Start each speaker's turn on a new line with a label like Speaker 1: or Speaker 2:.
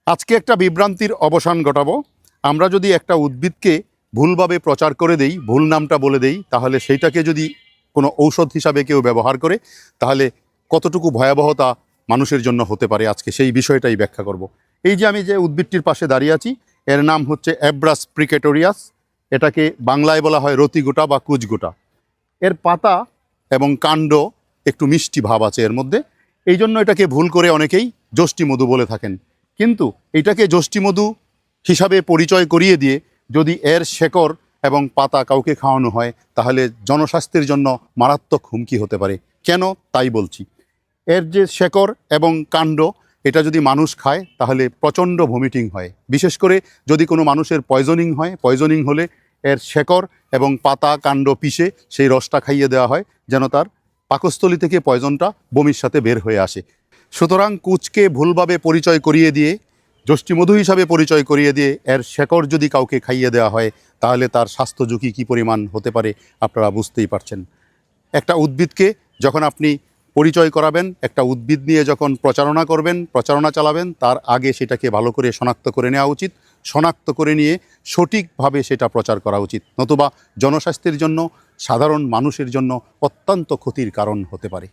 Speaker 1: আজকে একটা বিভ্রান্তির অবসান ঘটাবো। আমরা যদি একটা উদ্ভিদকে ভুলভাবে প্রচার করে দেই, ভুল নামটা বলে দেই, তাহলে সেইটাকে যদি কোনো ঔষধ হিসাবে কেউ ব্যবহার করে, তাহলে কতটুকু ভয়াবহতা মানুষের জন্য হতে পারে, আজকে সেই বিষয়টাই ব্যাখ্যা করব। এই যে আমি যে উদ্ভিদটির পাশে দাঁড়িয়ে আছি, এর নাম হচ্ছে অ্যাব্রাস প্রিকেটোরিয়াস। এটাকে বাংলায় বলা হয় রতিগোটা বা কুচগোটা। এর পাতা এবং কাণ্ড একটু মিষ্টি ভাব আছে এর মধ্যে, এই জন্য এটাকে ভুল করে অনেকেই যষ্টিমধু বলে থাকেন। কিন্তু এটাকে যষ্টিমধু হিসাবে পরিচয় করিয়ে দিয়ে যদি এর শেকড় এবং পাতা কাউকে খাওয়ানো হয়, তাহলে জনস্বাস্থ্যের জন্য মারাত্মক হুমকি হতে পারে। কেন তাই বলছি। এর যে শেকড় এবং কাণ্ড, এটা যদি মানুষ খায় তাহলে প্রচণ্ড ভমিটিং হয়। বিশেষ করে যদি কোনো মানুষের পয়জনিং হয়, পয়জনিং হলে এর শেকড় এবং পাতা কাণ্ড পিষে সেই রসটা খাইয়ে দেওয়া হয়, যেন তার পাকস্থলী থেকে পয়জনটা বমির সাথে বের হয়ে আসে। সুতরাং কুচকে ভুলভাবে পরিচয় করিয়ে দিয়ে, যষ্টিমধু হিসাবে পরিচয় করিয়ে দিয়ে এর শেকড় যদি কাউকে খাইয়ে দেওয়া হয়, তাহলে তার স্বাস্থ্য ঝুঁকি কী পরিমাণ হতে পারে আপনারা বুঝতেই পারছেন। একটা উদ্ভিদকে যখন আপনি পরিচয় করাবেন, একটা উদ্ভিদ নিয়ে যখন প্রচারণা করবেন, প্রচারণা চালাবেন, তার আগে সেটাকে ভালো করে শনাক্ত করে নেওয়া উচিত। শনাক্ত করে নিয়ে সঠিকভাবে সেটা প্রচার করা উচিত, নতুবা জনস্বাস্থ্যের জন্য, সাধারণ মানুষের জন্য অত্যন্ত ক্ষতির কারণ হতে পারে।